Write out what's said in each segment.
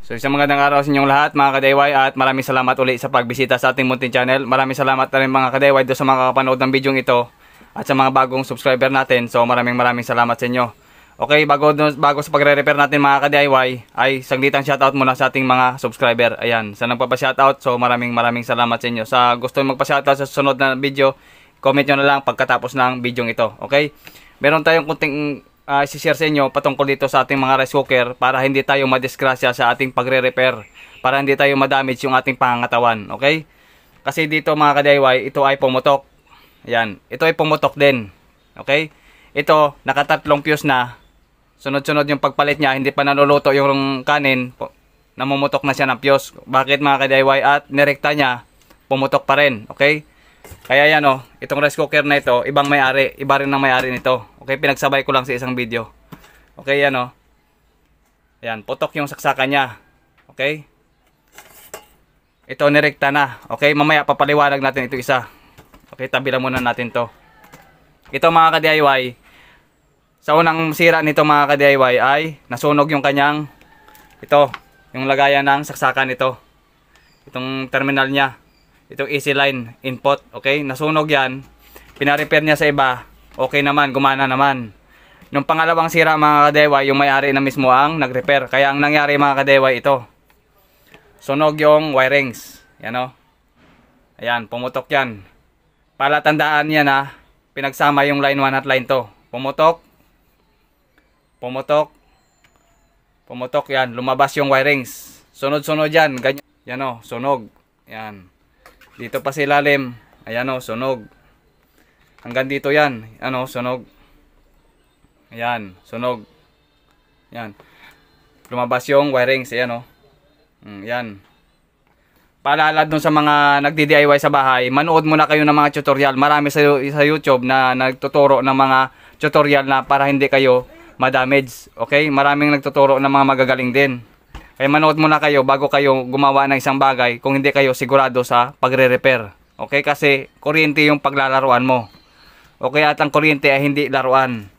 So isang magandang araw sa inyong lahat mga ka-DIY at maraming salamat uli sa pagbisita sa ating munting channel. Maraming salamat na rin mga ka-DIY doon sa mga kapanood ng video ito at sa mga bagong subscriber natin. So maraming salamat sa inyo. Okay, bago sa pagre-repair natin mga ka-DIY ay saglitang shoutout muna sa ating mga subscriber. Ayan, sa nagpapa-shoutout, so maraming salamat sa inyo. Sa gusto magpa-shoutout sa susunod na video, comment nyo na lang pagkatapos ng video ito. Okay, meron tayong kunting i-share sa inyo patungkol dito sa ating mga rice cooker para hindi tayo madisgrasya sa ating pagre-repair, para hindi tayo madamage yung ating pangangatawan. Okay, kasi dito mga ka-DIY, ito ay pumutok. Ayan, ito ay pumutok din. Okay, ito nakatatlong fuse na. Sunod-sunod yung pagpalit niya, hindi pa naluluto yung kanin, namumutok na siya ng fuse. Bakit mga ka-DIY? At nirekta niya, pumutok pa rin. Okay, kaya yan itong rice cooker na ito, ibang may-ari, iba rin ang may-ari nito. Okay, pinagsabay ko lang sa isang video. Okay, yan ayan, putok yung saksakan niya. Okay, ito nirekta na. Okay, mamaya papaliwanag natin ito isa. Okay, tabi lang muna natin to. Ito mga ka-DIY, sa unang sira nito mga ka-DIY ay nasunog yung kanyang yung lagayan ng saksakan ito. Itong terminal niya, itong easy line input. Okay, nasunog yan. Pina-repair niya sa iba. Okay naman, gumana naman. Nung pangalawang sira mga ka-DIY, yung may-ari na mismo ang nag-repair. Kaya ang nangyari mga ka-DIY ito, sunog yung wirings. Yan ayan, pumutok yan. Palatandaan niya na pinagsama yung line 1 at line 2. Pumutok yan, lumabas yung wirings. Sunod-sunod yan, ganyan. Yan sunog. Yan. Dito pa sa ilalim. Ayan sunog. Hanggang dito yan. Sunog. Ayan, sunog. Yan. Lumabas yung wirings. Ayan yan. Paalala dun sa mga nagdi-DIY sa bahay, manood muna kayo ng mga tutorial. Marami sa YouTube na nagtuturo ng mga tutorial na para hindi kayo madamage. Okay, maraming nagtuturo ng mga magagaling din. Kaya manood muna kayo bago kayo gumawa ng isang bagay kung hindi kayo sigurado sa pagre-repair. Okay, kasi kuryente yung paglalaruan mo. Okay, at ang kuryente ay hindi laruan.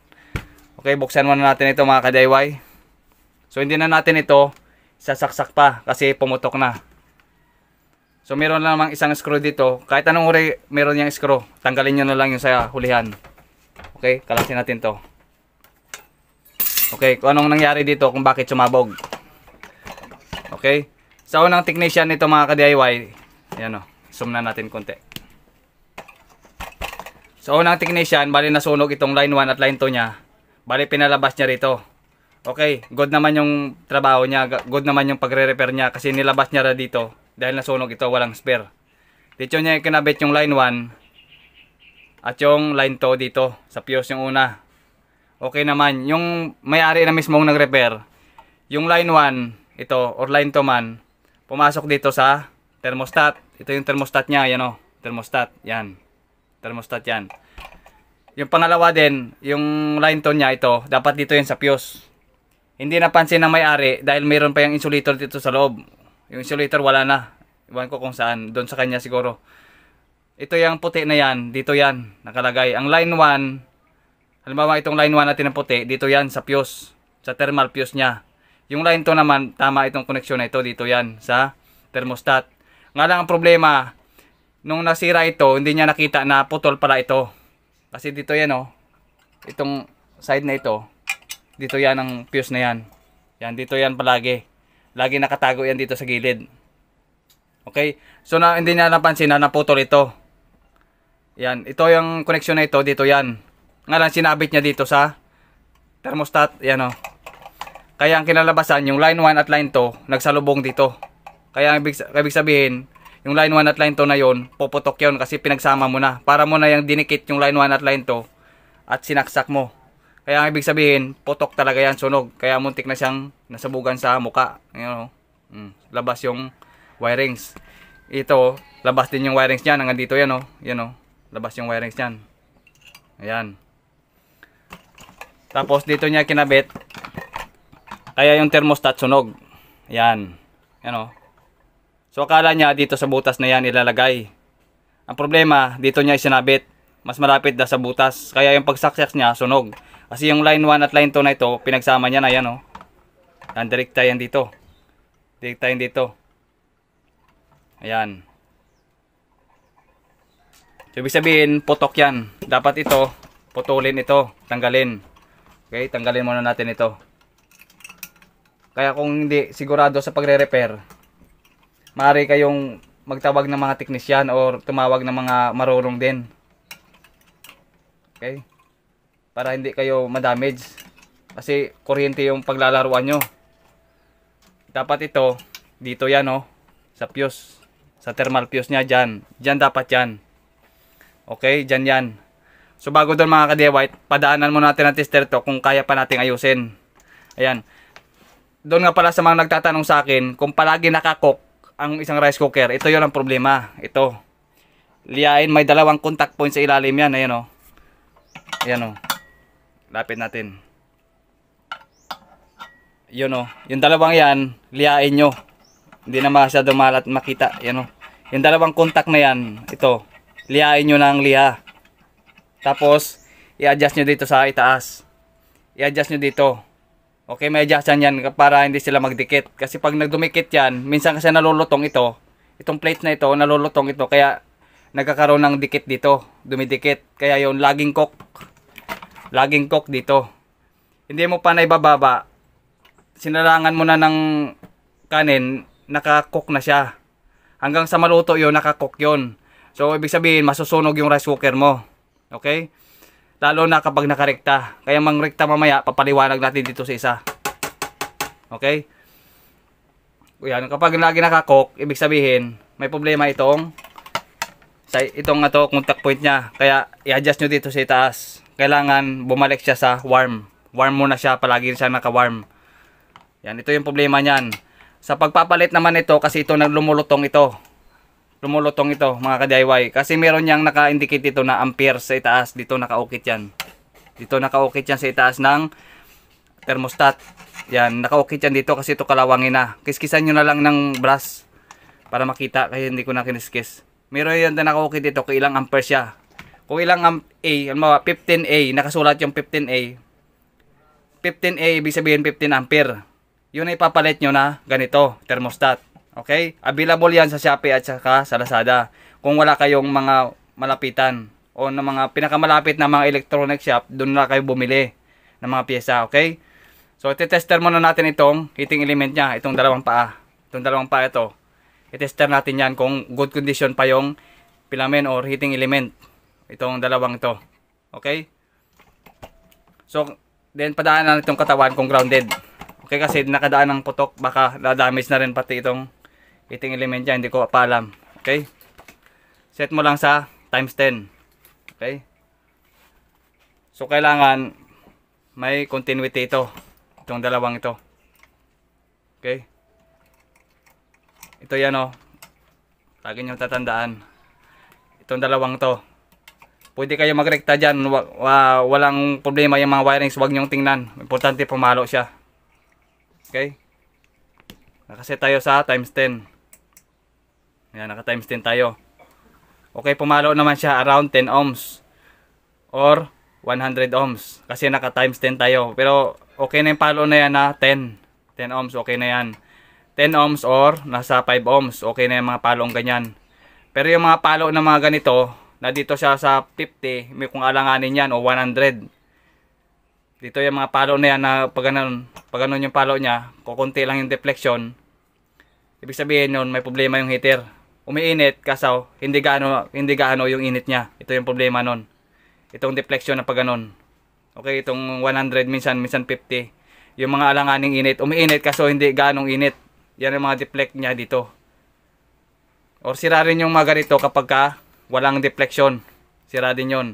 Okay, buksan muna natin ito mga ka-DIY. So hindi na natin ito sasaksak pa kasi pumutok na. So meron lang namang isang screw dito. Kahit anong uri meron yung screw, tanggalin nyo na lang yung sa hulihan. Okay, kalasin natin to. Okay, kung anong nangyari dito, kung bakit sumabog. Okay, sa unang technician nito mga ka-DIY, ayan zoom na natin konti. Sa unang technician, bali nasunog itong line 1 at line 2 niya. Bali pinalabas niya rito. Okay, good naman yung trabaho niya, good naman yung pagre-repair niya kasi nilabas niya ra dito dahil nasunog ito, walang spare. Dito niya kinabit yung line 1 at yung line 2 dito sa fuse yung una. Okay naman, yung may-ari na mismong nag-repair, yung line 1 ito or line 2 man, pumasok dito sa thermostat. Ito yung thermostat niya, yan thermostat, yan. Thermostat yan. Yung pangalawa din, yung line 2 niya ito, dapat dito yan sa fuse. Hindi napansin ng may-ari dahil mayroon pa yung insulator dito sa loob. Yung insulator wala na. Iwan ko kung saan, doon sa kanya siguro. Ito yung puti na yan, dito yan nakalagay. Ang line 1, halimbawa itong line 1 natin ng puti, dito yan sa fuse, sa thermal fuse niya. Yung line 2 naman, tama itong koneksyon na ito, dito yan sa thermostat. Nga lang ang problema, nung nasira ito, hindi niya nakita na putol pala ito. Kasi dito yan itong side na ito, dito yan ang fuse na yan. Yan, dito yan palagi. Lagi nakatago yan dito sa gilid. Okay, so hindi niya napansin na naputol ito. Yan, ito yung koneksyon na ito, dito yan. Nga lang sinabit niya dito sa thermostat, yan Kaya ang kinalabasan, yung line 1 at line 2 nagsalubong dito. Kaya ibig sabihin, yung line 1 at line 2 na yon, puputok yun kasi pinagsama mo na. Para mo na yung dinikit yung line 1 at line 2 at sinaksak mo. Kaya ang ibig sabihin, putok talaga yan, sunog. Kaya muntik na siyang nasabugan sa muka. Labas yung wirings. Ito, labas din yung wirings niyan. Hanggang dito yan labas yung wirings niyan. Ayan. Tapos dito niya kinabit. Kaya yung thermostat sunog. Ayan. So akala niya dito sa butas na yan ilalagay. Ang problema, dito niya isinabit. Mas malapit na sa butas. Kaya yung pagsaksak niya sunog. Kasi yung line 1 at line 2 na ito, pinagsama niya na yan Direkta yan dito. Diktahin dito. Ayan. So, ibig sabihin, putok yan. Dapat ito, putulin ito, tanggalin. Okay, tanggalin muna natin ito. Kaya kung hindi sigurado sa pagre-repair, maaari kayong magtawag ng mga teknisyan or tumawag ng mga marunong din. Okay? Para hindi kayo ma-damage. Kasi kuryente yung paglalaruan nyo. Dapat ito, dito yan oh, sa fuse. Sa thermal fuse nya dyan. Dyan dapat yan. Okay, dyan yan. So bago doon mga ka-DIY, padaanan muna natin ang tester to kung kaya pa nating ayusin. Ayan. Doon nga pala sa mga nagtatanong sa akin, kung palagi nakakok ang isang rice cooker, ito yun ang problema. Ito. Liyain, may dalawang contact point sa ilalim yan. Ayan o. Ayan o. Lapit natin. Yun o. Yung dalawang yan, liyain nyo. Hindi na masyadong malat makita. Ayan o. Yung dalawang contact na yan, ito. Liyain nyo ng liya. Tapos, i-adjust nyo dito sa itaas. I-adjust nyo dito. Okay, may adjustan yan para hindi sila magdikit. Kasi pag nagdumikit yan, minsan kasi nalulutong ito. Itong plate na ito, nalulutong ito. Kaya nagkakaroon ng dikit dito. Dumidikit. Kaya yung laging cook. Laging cook dito. Hindi mo pa na ibababa. Sinalangan mo na ng kanin, nakakook na siya. Hanggang sa maluto yun, nakakook yun. So, ibig sabihin, masusunog yung rice cooker mo. Okay? Lalo na kapag nakarekta. Kaya mangrekta mamaya, papaliwanag natin dito sa isa. Okay? Yan, kapag lagi nakakok, ibig sabihin, may problema itong contact point niya. Kaya i-adjust nyo dito sa itaas. Kailangan bumalik siya sa warm. Warm muna siya, palagi siya naka-warm. Yan, ito yung problema niyan. Sa pagpapalit naman ito, kasi ito lumulutong ito. Lumulutong ito mga ka-DIY. Kasi meron niyang naka-indicate dito na ampere sa itaas. Dito naka-ukit yan. Dito naka-ukit yan sa itaas ng thermostat. Yan, naka-ukit yan dito kasi ito kalawangin na. Kiskisan nyo na lang ng brush para makita. Kaya hindi ko na kiniskis. Meron yan na naka-ukit dito kung ilang ampere siya. Kung ilang A, 15A, nakasulat yung 15A. 15A, ibig sabihin 15 ampere. Yun ay ipapalit nyo na ganito, thermostat. Okay? Available yan sa Shopee at saka sa Lazada. Kung wala kayong mga malapitan o na mga pinakamalapit na mga electronic shop, doon na kayo bumili ng mga pyesa. Okay? So, tester muna natin itong heating element niya. Itong dalawang paa. Itong dalawang paa ito. I-tester natin yan kung good condition pa yung filament or heating element. Itong dalawang ito. Okay? So, then padaan na itong katawan kung grounded. Okay, kasi nakadaan ng putok, baka na-damage na rin pati itong heating element niya, hindi ko pa alam. Okay? Set mo lang sa times 10. Okay? So, kailangan may continuity ito. Itong dalawang ito. Okay? Ito yan o. Lagi nyo tatandaan. Itong dalawang ito. Pwede kayo magrekta dyan. Walang problema yung mga wirings. Huwag nyong tingnan. Importante pumalo siya. Okay? Nakaset tayo sa times 10. Ayan, naka times 10 tayo. Okay, pumalo naman siya around 10 ohms. Or 100 ohms. Kasi naka times 10 tayo. Pero okay na yung palo na yan na 10. 10 ohms, okay na yan. 10 ohms or nasa 5 ohms. Okay na yung mga palong ganyan. Pero yung mga palo na mga ganito, na dito siya sa 50, may kung alanganin yan o 100. Dito yung mga palo na yan na pag ganun yung palo niya, kukunti lang yung deflection. Ibig sabihin nun, may problema yung heater. Umiinit kasaw, hindi gaano yung init niya. Ito yung problema nun. Itong deflection na pag ganun. Okay, itong 100 minsan 50. Yung mga alanganing init, umiinit kaso hindi gaanong init. Yan yung mga deflect niya dito. Or sira rin yung mga ganito kapag walang deflection. Sira din yun.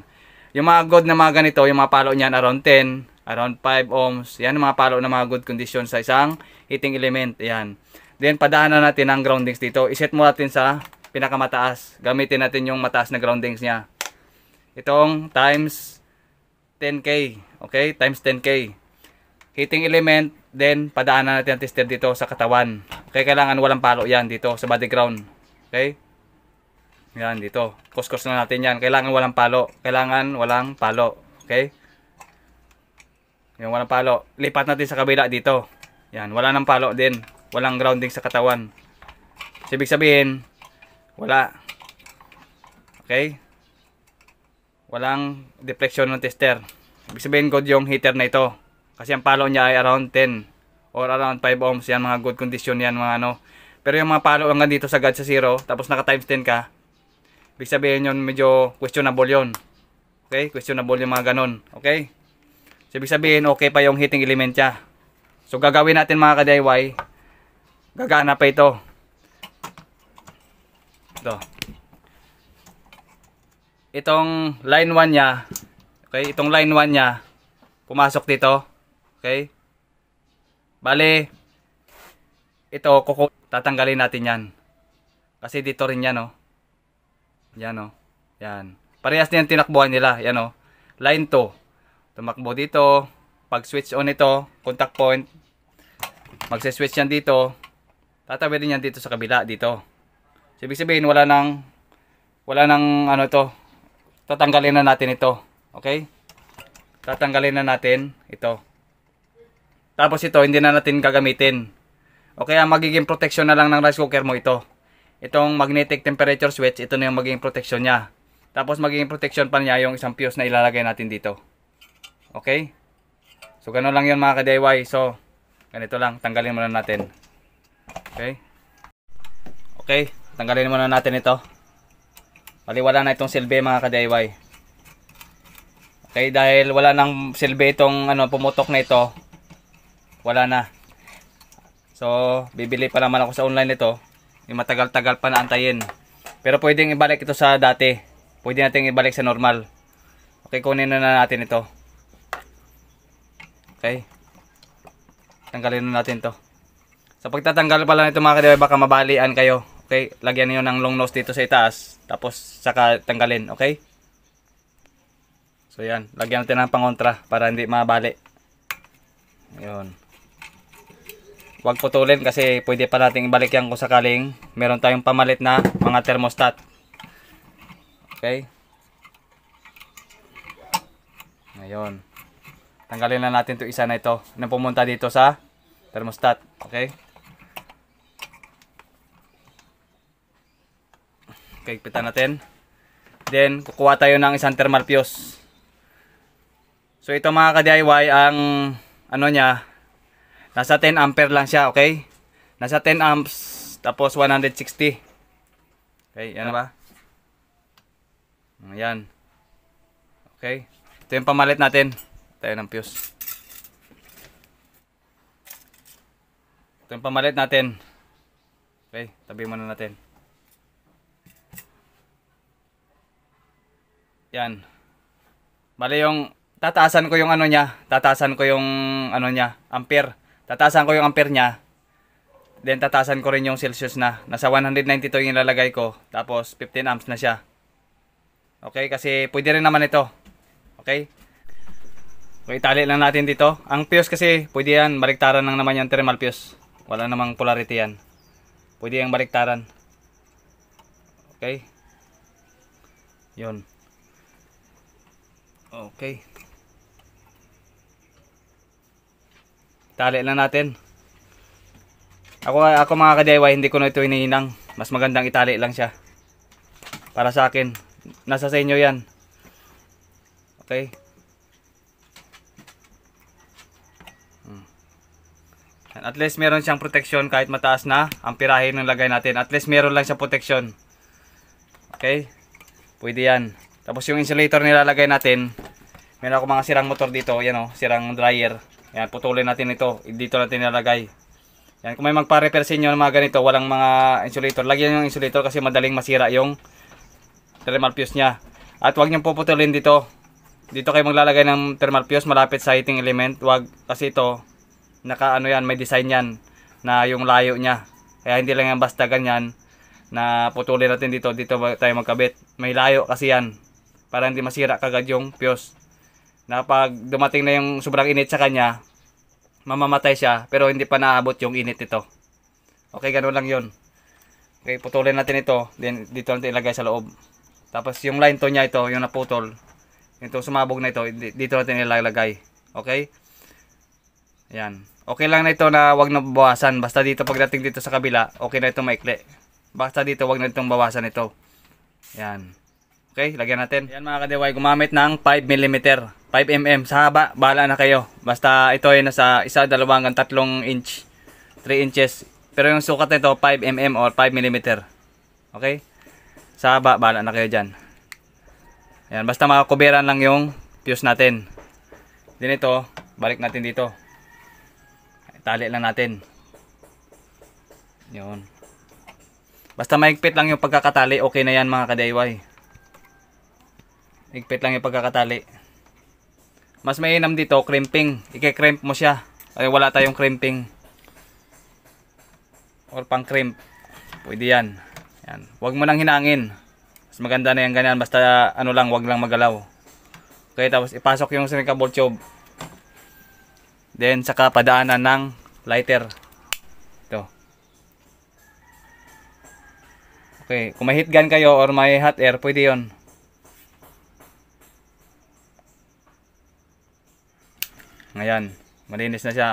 Yung mga good na mga ganito, yung mga palo niyan around 10, around 5 ohms. Yan yung mga palo na mga good condition sa isang heating element. Yan. Then padaanan natin ang groundings dito. Iset mo natin sa pinakamataas. Gamitin natin yung mataas na groundings niya. Itong times 10K. Okay? Times 10K. Heating element. Then padaanan natin ang tester dito sa katawan. Okay? Kailangan walang palo yan dito sa body ground. Okay? Yan dito. Kuskus na natin yan. Kailangan walang palo. Kailangan walang palo. Okay? Yung walang palo. Lipat natin sa kabila dito. Yan. Wala nang palo din. walang grounding sa katawan. So, ibig sabihin, wala. Okay? Walang deflection ng tester. Ibig sabihin good yung heater na ito. Kasi ang palo niya ay around 10 or around 5 ohms. Yan, mga good condition yan, mga ano. Pero yung mga palo hanggang dito sagad sa 0, tapos naka times 10 ka, ibig sabihin yun medyo questionable yun. Okay? Questionable yung mga ganun. Okay? So, ibig sabihin okay pa yung heating element niya. So, gagawin natin mga ka-DIY, gagana pa ito. Ito. Itong line 1 niya, okay, itong line 1 niya, pumasok dito, okay, bale, ito, tatanggalin natin yan, kasi dito rin yan, oh, yan, oh, yan, parehas din ang tinakbuhan nila, yan, oh, line 2, tumakbo dito, pag switch on ito, contact point, magse-switch yan dito, tatawid din yan dito sa kabila, dito, so, ibig sabihin, wala nang, ano to, tatanggalin na natin ito. Okay? Tatanggalin na natin ito. Tapos ito, hindi na natin gagamitin. Okay, ang magiging protection na lang ng rice cooker mo ito. Itong magnetic temperature switch, ito na yung magiging protection niya. Tapos magiging protection pa niya yung isang fuse na ilalagay natin dito. Okay? So, ganun lang yun mga ka-DIY. So, ganito lang. Tanggalin muna natin. Okay? Okay, tanggalin muna natin ito. Bali wala na itong silbi mga ka-DIY. Okay, dahil wala nang silbi itong ano, pumutok na ito, wala na. So, bibili pa naman ako sa online nito. Yung matagal-tagal pa na antayin. Pero pwedeng ibalik ito sa dati. Pwede natin ibalik sa normal. Okay, kunin na natin ito. Okay. Tanggalin na natin to. Sa pagtatanggal pa lang ito mga ka-DIY, baka mabalian kayo. Okay, lagyan niyo ng long nose dito sa itaas, tapos saka tanggalin, okay? So yan, lagyan natin ng pangontra para hindi mabali. Ayun. Huwag putulin kasi pwede pa natin ibalik yan kung sakaling meron tayong pamalit na mga thermostat. Okay? Ayun. Tanggalin na natin 'to isa na ito na pumunta dito sa thermostat, okay? Okay, pitan natin. Then, kukuha tayo ng isang thermal fuse. So, ito mga ka-DIY, ang ano niya, nasa 10 ampere lang siya, okay? Nasa 10 amps, tapos 160. Okay, yan ba? Ayan. Okay. Ito yung pamalit natin. Tayo ng fuse. Ito yung pamalit natin. Okay, tabi muna natin. Yan. Bale yung tataasan ko yung ano niya, ampere. Tataasan ko yung ampere niya. Then tataasan ko rin yung Celsius na. Nasa 192 yung ilalagay ko. Tapos 15 amps na siya. Okay, kasi pwede rin naman ito. Okay? So itali lang natin dito. Ang fuse kasi pwede yan, baliktaran lang naman yung thermal fuse. Wala namang polarity yan. Pwede yung baliktaran. Okay? Yun. Okay. Tali lang natin. Ako mga ka-DIY, hindi ko na ito hinihinang. Mas magandang itali lang siya. Para sa akin. Nasa sa inyo yan. Okay. At least meron siyang protection kahit mataas na ang pirahe ng lagay natin. At least meron lang siyang protection. Okay. Pwede yan. Tapos yung insulator nilalagay natin, meron ako mga sirang motor dito, yan o, sirang dryer. Yan, putulin natin ito, dito natin nilalagay. Yan, kung may magpa-repair sa inyo ng mga ganito, walang mga insulator, lagyan yung insulator kasi madaling masira yung thermal fuse niya. At huwag niyong puputulin dito. Dito kayo maglalagay ng thermal fuse malapit sa heating element. Huwag, kasi ito, naka ano yan, may design yan na yung layo niya. Kaya hindi lang yan basta ganyan na putulin natin dito tayo magkabit. May layo kasi yan. Para hindi masira kagad yung fuse. Na pag dumating na yung sobrang init sa kanya, mamamatay siya, pero hindi pa naabot yung init ito. Okay, ganoon lang yun. Okay, putulin natin ito, then dito natin ilagay sa loob. Tapos yung line to niya ito, yung naputol, itong sumabog na ito, dito natin ilalagay. Okay? Ayan. Okay lang na ito na wag na bawasan. Basta dito pagdating dito sa kabila, okay na itong maikli. Basta dito wag na itong bawasan ito. Yan. Okay, lagyan natin. Yan mga ka-DIY, gumamit ng 5mm. 5mm sa haba, bahala na kayo. Basta ito ay nasa 1, 2 hanggang 3 inch. 3 inches. Pero yung sukat nito 5mm or 5mm. Okay? Sa haba, bahala na kayo dyan. Yan, basta makakuberan lang yung fuse natin. Din ito, balik natin dito. Tali lang natin. Yun. Basta maigpit lang yung pagkakatali, okay na yan mga ka-DIY. Igpit lang yung pagkakatali. Mas mainam dito, crimping. Ike-crimp mo siya. Ay, wala tayong crimping. Or pang crimp. Pwede yan. Yan. Huwag mo nang hinangin. Mas maganda na yan ganyan. Basta ano lang, huwag lang magalaw. Okay, tapos ipasok yung silica ball tube. Then, saka padaanan ng lighter. Ito. Okay, kung may heat gun kayo or may hot air, pwede yon. Ngayon, malinis na siya.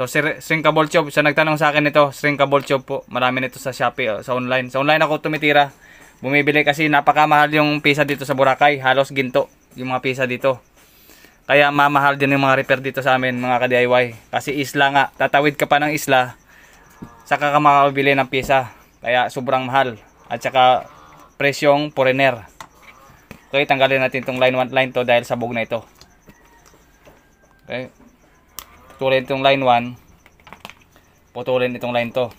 So, shrinkable tube. Siya nagtanong sa akin ito, shrinkable tube po. Marami nito sa Shopee, sa online. Sa online ako tumitira. Bumibili kasi napakamahal yung pisa dito sa Boracay. Halos ginto yung mga pisa dito. Kaya mamahal din yung mga repair dito sa amin, mga ka-DIY. Kasi isla nga, tatawid ka pa ng isla, saka ka makabili ng pisa. Kaya sobrang mahal. At saka presyong foreigner. Okay, tanggalin natin itong line 1 line to dahil sabog na ito. Okay. Putulin itong line 1. Putulin itong line to.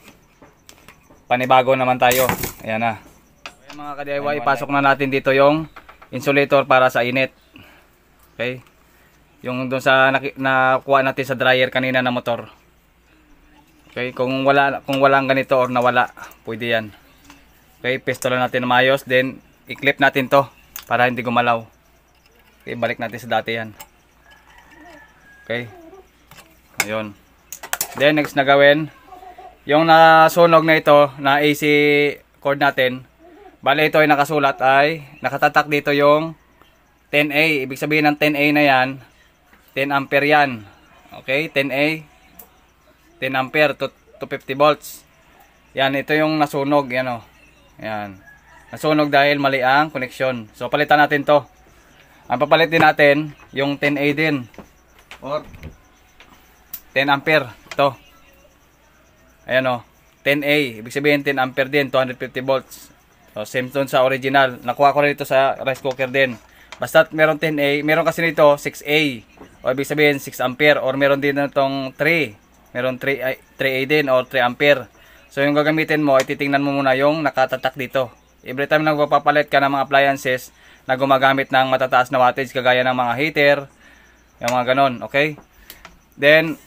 Panibago naman tayo. Ayan na. Okay, mga ka-DIY, ipasok na natin dito yung insulator para sa init. Okay. Yung doon sa nakuha natin sa dryer kanina na motor. Okay, kung walang ganito or nawala, pwede yan. Okay, pistolan natin na maayos, then i-clip natin to para hindi gumalaw. Okay, balik natin sa dati yan. Okay. Ayun. Then next na gawin, yung nasunog na ito na AC cord natin, bale ito ay nakasulat ay nakatatak dito yung 10A. Ibig sabihin ng 10A na yan, 10 ampere yan. Okay, 10A, 10 ampere to 50 volts. Yan, ito yung nasunog. Yan o. Yan. Nasunog dahil mali ang connection. So, palitan natin to. Ang papalit din natin, yung 10A din. Or 10 ampere. Ito. Ayan o. 10A. Ibig sabihin 10 ampere din, 250 volts. So, same tone sa original. Nakuha ko rin ito sa rice cooker din. Basta meron 10A, meron kasi nito 6A. O ibig sabihin 6 ampere. Or meron din itong 3. Meron 3A din or 3 ampere. So yung gagamitin mo, ititingnan mo muna yung nakatatak dito. Every time na magpapalit ka ng mga appliances na gumagamit ng matataas na wattage, kagaya ng mga heater, yung mga ganon, okay? Then,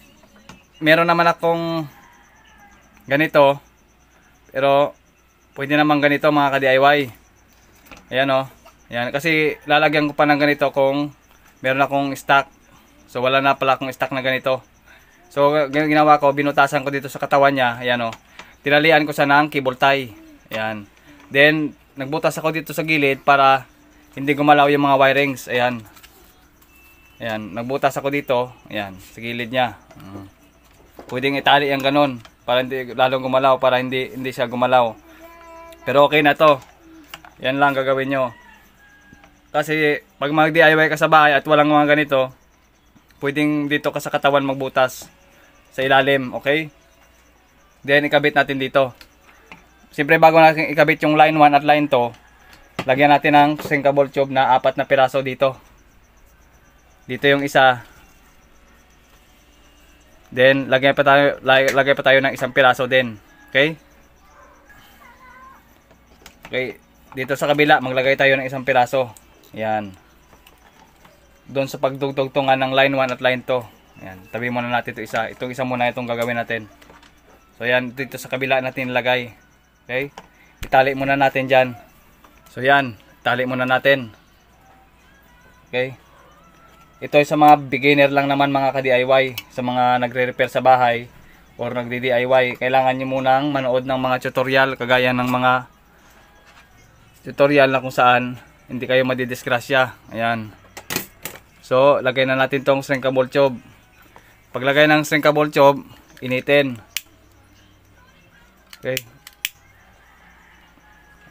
meron naman akong ganito. Pero, pwede naman ganito mga ka-DIY. Ayan o. Ayan, kasi lalagyan ko pa ng ganito kung meron akong stock. So wala na pala akong stock na ganito. So ginawa ko, binutasan ko dito sa katawan niya. Ayan o. Tinalian ko siya ng cable tie. Ayan. Then nagbutas ako dito sa gilid para hindi gumalaw yung mga wirings. Ayan. Ayan. Nagbutas ako dito. Ayan. Sa gilid niya. Pwedeng itali yung ganon para hindi lalong gumalaw, para hindi siya gumalaw. Pero okay na to. Yan lang gagawin nyo. Kasi pag mag-DIY ka sa bahay at walang mga ganito, pwedeng dito ka sa katawan magbutas sa ilalim, okay? Then ikabit natin dito. Siyempre bago natin ikabit yung line 1 at line 2, lagyan natin ng shrinkable tube na 4 na piraso dito. Dito yung isa. Then lagyan pa tayo ng isang piraso din, okay? Okay, dito sa kabila maglagay tayo ng isang piraso. Yan. Doon sa pagdugtugtungan ng line 1 at line 2. Yan, tabi muna natin ito isa. Itong isa muna itong gagawin natin. So yan, dito sa kabila natin ilagay. Okay? Itali muna natin diyan. So yan, itali muna natin. Okay? Ito ay sa mga beginner lang naman mga ka-DIY, sa mga nagre-repair sa bahay or nagdi-DIY. Kailangan niyo munang manood ng mga tutorial kagaya ng mga tutorial na kung saan hindi kayo madidisgrasya. Ayan. So, lagay na natin tong shrinkable tube. Paglagay ng shrink ball tube, initin. Okay.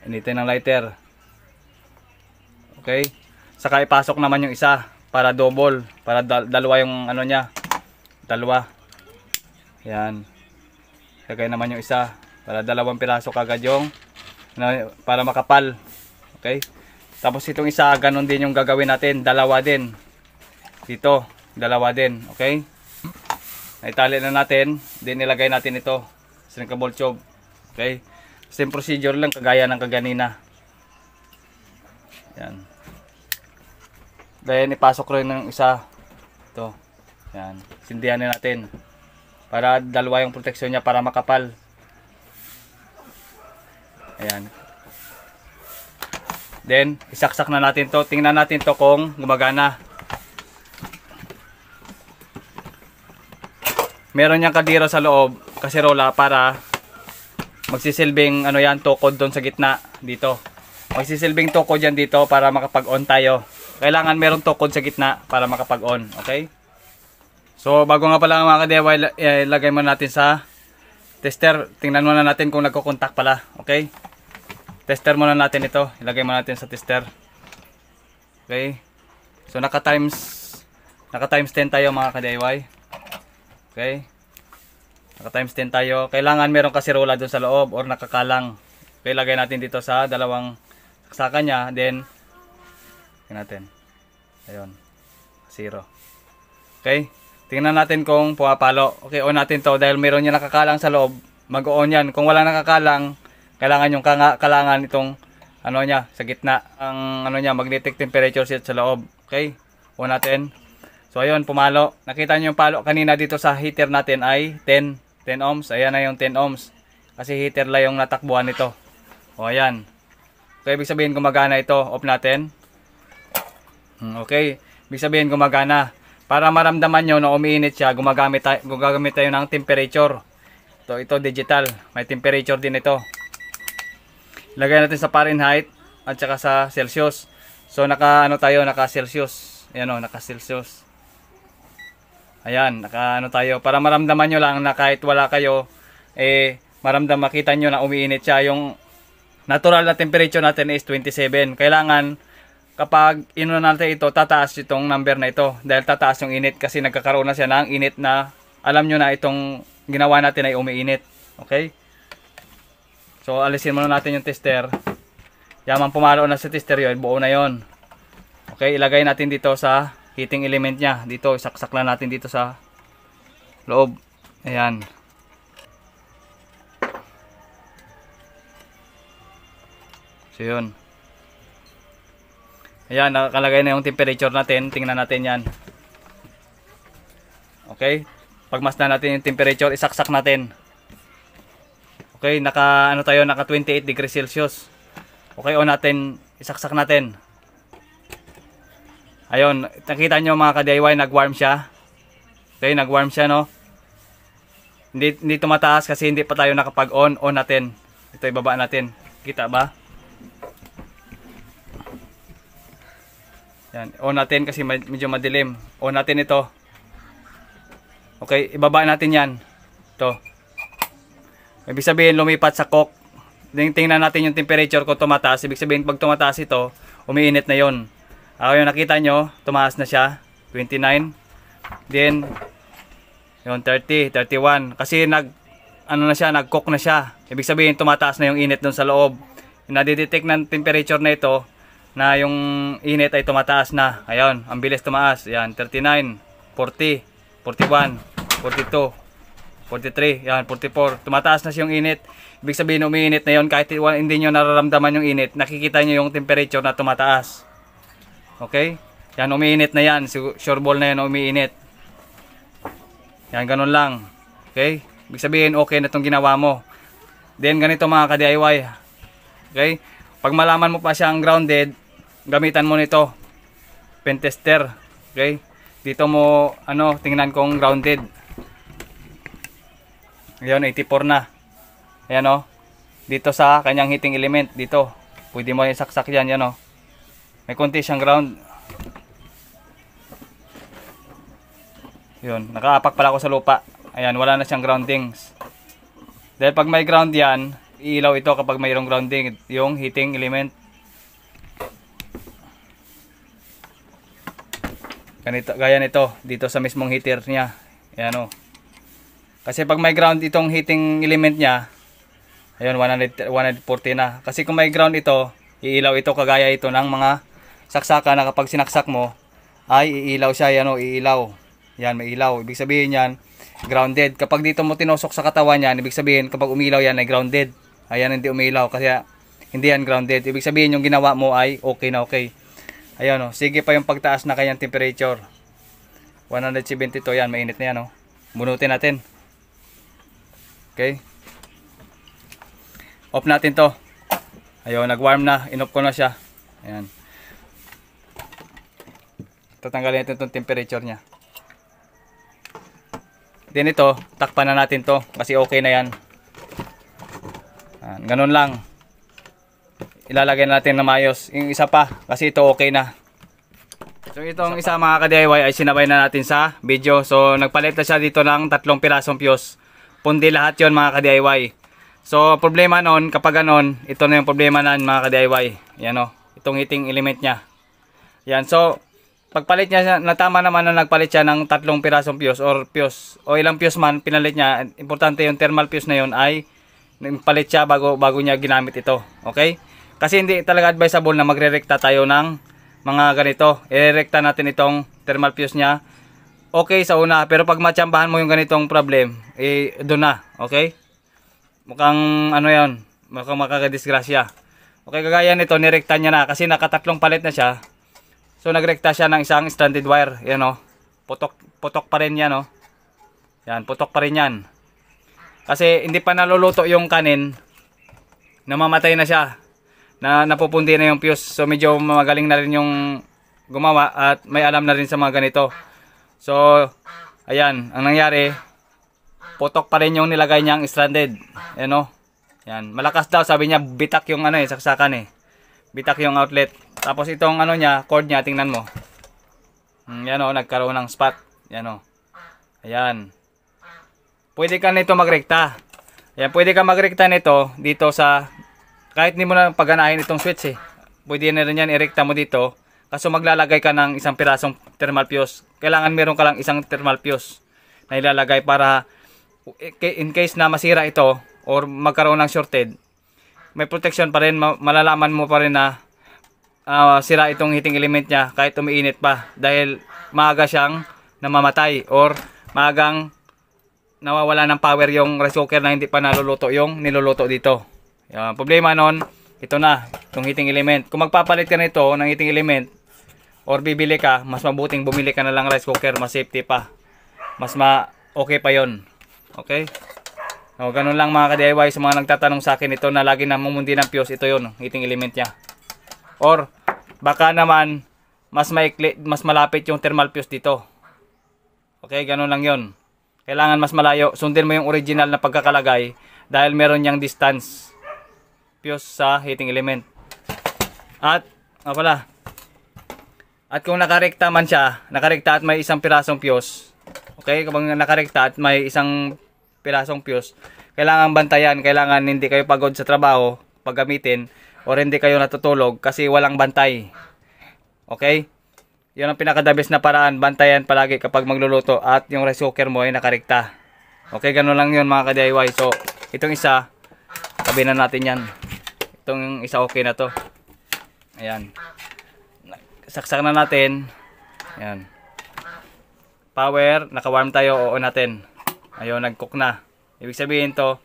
Initin ng lighter. Okay. Saka ipasok naman yung isa para double, para dalawa yung ano niya. Dalawa. Yan. Lagay naman yung isa para dalawang piraso kagad yung para makapal. Okay? Tapos itong isa, ganun din yung gagawin natin, dalawa din. Dito, dalawa din, okay? Naitali na natin, din nilagay natin ito, shrinkable tube. Okay? Same procedure lang kagaya ng kaganina. Yan. Then ipasok rin ng isa. Ito. Yan. Sindihan na natin. Para dalawa yung proteksyon niya para makapal. Ayan. Then isaksak na natin to. Tingnan natin to kung gumagana. Meron niyang kaldero sa loob, kaserola, para magsisilbing ano yan, tukod doon sa gitna dito. Magsisilbing tukod yan dito para makapag-on tayo. Kailangan meron tukod sa gitna para makapag-on, okay? So bago nga pala mga ka-DIY, ilagay muna natin sa tester. Tingnan muna natin kung nagko-contact pala, okay? Tester muna natin ito, ilagay muna natin sa tester. Okay? So naka times 10 tayo mga ka-DIY. Okay? Naka times 10 tayo. Kailangan meron kaserola doon sa loob or nakakalang. Okay, lagay natin dito sa dalawang saksakan niya. Then, tingnan natin. Ayun. 0. Okay? Tingnan natin kung pumapalo. Okay, on natin to dahil meron niya nakakalang sa loob. Mag-on yan. Kung wala nakakalang, kailangan yung kalangan itong ano niya, sa gitna. Ang ano niya, magnetic temperature set sa loob. Okay? On natin. So, ayun, pumalo. Nakita niyo yung palo kanina dito sa heater natin ay 10 ohms. Ayan na yung 10 ohms. Kasi heater lang yung natakbuhan nito. O, ayan. So, ibig sabihin gumagana ito. Off natin. Okay. Ibig sabihin gumagana. Para maramdaman nyo na umiinit siya, gumagamit tayo ng temperature. Ito digital. May temperature din ito. Lagay natin sa Fahrenheit at saka sa Celsius. So, naka Celsius. Ayan o, naka Celsius. Ayan, naka tayo. Para maramdaman nyo lang na kahit wala kayo, makita nyo na umiinit siya. Yung natural na temperature natin is 27. Kailangan, kapag natin ito, tataas itong number na ito. Dahil tataas yung init kasi nagkakaroon na siya ng init na alam nyo na itong ginawa natin ay umiinit. Okay? So, alisin muna natin yung tester. Yaman pumalo na sa tester yun, buo na yun. Okay, ilagay natin dito sa heating element niya. Dito, isaksak lang natin dito sa loob. Ayan. So, yun. Ayan, nakalagay na yung temperature natin. Tingnan natin yan. Okay. Pagmasdan natin yung temperature, isaksak natin. Okay, naka 28 degrees Celsius. Okay, on natin, isaksak natin. Ayun, nakita nyo mga ka-DIY, nag-warm siya. Okay, nag-warm siya, no? Hindi tumataas kasi hindi pa tayo nakapag-on. On natin. Ito, ibaba natin. Kita ba? Yan, on natin kasi medyo madilim. On natin ito. Okay, ibaba natin yan. Ito. Ibig sabihin lumipat sa coke. Tingnan natin yung temperature kung tumataas. Ibig sabihin pag tumataas ito, umiinit na yon. Yung nakita nyo, tumaas na siya. 29. Then, yung 30, 31. Kasi nag-coke na siya. Ibig sabihin tumataas na yung init dun sa loob. Nadidetect ng temperature na ito na yung init ay tumataas na. Ayun, ang bilis tumaas. Yan, 39, 40, 41, 42. 43, yan, 44. Tumataas na siyang init. Ibig sabihin umiinit na yon kahit hindi nyo nararamdaman yung init. Nakikita nyo yung temperature na tumataas. Okay? Yan, umiinit na yan. Sure ball na yan, umiinit. Yan, ganun lang. Okay? Ibig sabihin okay na itong ginawa mo. Then, ganito mga ka-DIY. Okay? Pag malaman mo pa siyang grounded, gamitan mo nito. Pen tester. Okay? Dito mo, tingnan kong grounded. Ayan, 84 na. Ayan o. Dito sa kanyang heating element. Dito. Pwede mo isaksak yan. Yan o. May konti siyang ground. Yun, nakaapak pala ako sa lupa. Ayan, wala na siyang groundings. Dahil pag may ground yan, iilaw ito kapag mayroong grounding, yung heating element. Ganito, gaya nito, dito sa mismong heater niya. Ayan o. Kasi pag may ground itong heating element niya, ayun, 140 na. Kasi kung may ground ito, iilaw ito kagaya ito ng mga saksaka na kapag sinaksak mo, ay iilaw siya. Ayan o, iilaw. Yan, may ilaw. Ibig sabihin yan, grounded. Kapag dito mo tinusok sa katawan yan, ibig sabihin kapag umilaw yan ay grounded. Ayan, hindi umilaw kasi hindi yan grounded. Ibig sabihin yung ginawa mo ay okay na okay. Ayan o, sige pa yung pagtaas na kanyang temperature. 172, yan, mainit na yan o. Bunutin natin. Okay. Off natin to. Ayun, nag-warm na. In-off ko na siya. Ayan. Tatanggalin natin itong temperature niya. Then ito, takpan na natin to kasi okay na yan. Ganun lang. Ilalagay natin na maayos. Yung isa pa, kasi ito okay na. So itong isa mga ka-DIY ay sinabay na natin sa video. So nagpalit na siya dito ng 3 pirasong fuse. Pundi lahat yon mga ka-DIY. So problema nun, kapag ganon, ito na yung problema na mga ka-DIY. Yan o, itong heating element niya. Yan, so pagpalit niya, natama naman na nagpalit siya ng 3 pirasong fuse o ilang fuse man pinalit niya. Importante yung thermal fuse na yon ay palit siya bago niya ginamit ito. Okay? Kasi hindi talaga advisable na magre-rekta tayo ng mga ganito. I-rekta natin itong thermal fuse niya. Okay sa una, pero pag matsambahan mo yung ganitong problem, doon na. Okay? Mukhang ano yan, mukhang makakadisgrasya. Okay, kagaya nito, nirekta niya na kasi nakatatlong palit na siya. So nagrekta siya ng isang stranded wire. Yan o. Putok pa rin yan o. Yan, putok pa rin yan. Kasi hindi pa naluluto yung kanin, namamatay na siya. Napupundi na yung fuse. So medyo magaling na rin yung gumawa at may alam na rin sa mga ganito. So ayan, ang nangyari, putok pa rin yung nilagay niyang stranded. Ayan o. Yan, malakas daw, sabi niya bitak yung ano saksakan bitak yung outlet. Tapos itong ano niya, cord niya, tingnan mo. Yan o, nagkaroon ng spot. Yan o. Ayan. Pwede ka nito magrekta. Ayan, pwede ka magrekta nito dito sa, kahit hindi mo na paganahin itong switch pwede na rin yan irekta mo dito. Kaso maglalagay ka ng isang pirasong thermal fuse. Kailangan meron ka lang isang thermal fuse na ilalagay para in case na masira ito or magkaroon ng shorted, may protection pa rin, malalaman mo pa rin na sira itong heating element niya kahit umiinit pa, dahil maaga siyang namamatay or maagang nawawala ng power yung rice cooker na hindi pa naluluto yung niluluto dito. Yan, problema nun, ito na, itong heating element. Kung magpapalit ka nito ng heating element or bibili ka, mas mabuting bumili ka na lang rice cooker, mas safety pa, mas okay pa yon. Okay? O, ganun lang mga ka-DIY. Sa mga nagtatanong sa akin ito na lagi na mumundi ng fuse, ito yun, heating element niya. Or baka naman mas maikli, mas malapit yung thermal fuse dito. Okay, ganun lang yon. Kailangan mas malayo. Sundin mo yung original na pagkakalagay dahil meron yang distance fuse sa heating element. At kung nakarekta man siya, nakarekta at may isang pirasong fuse, okay, kapag nakarekta at may isang pirasong fuse, kailangan bantayan, kailangan hindi kayo pagod sa trabaho paggamitin or hindi kayo natutulog kasi walang bantay. Okay? Yun ang pinaka-the-best na paraan, bantayan palagi kapag magluluto at yung rice cooker mo ay nakarekta. Okay, gano'n lang yun mga ka-DIY. So, itong isa, tabi na natin yan. Itong isa okay na to. Ayan. Saksak na natin. Ayan. Power, naka-warm tayo, on natin. Ayun, nag-cook na. Ibig sabihin to,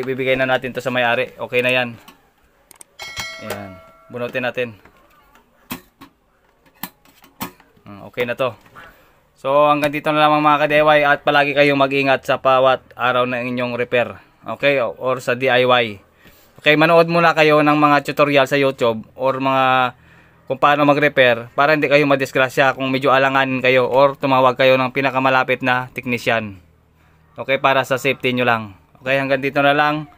bibigay na natin to sa may-ari. Okay na yan. Ayan. Bunutin natin. Okay na to. So, hanggang dito na lamang mga ka-DIY at palagi kayong mag-ingat sa bawat araw na inyong repair. Okay? Or sa DIY. Okay, manood muna kayo ng mga tutorial sa YouTube or mga kung paano mag-repair para hindi kayo madisgrasya kung medyo alanganin kayo or tumawag kayo ng pinakamalapit na technician. Okay, para sa safety nyo lang. Okay, hanggang dito na lang.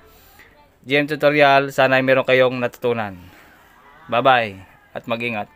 GM Tutorial, sana ay meron kayong natutunan. Bye-bye at mag-ingat.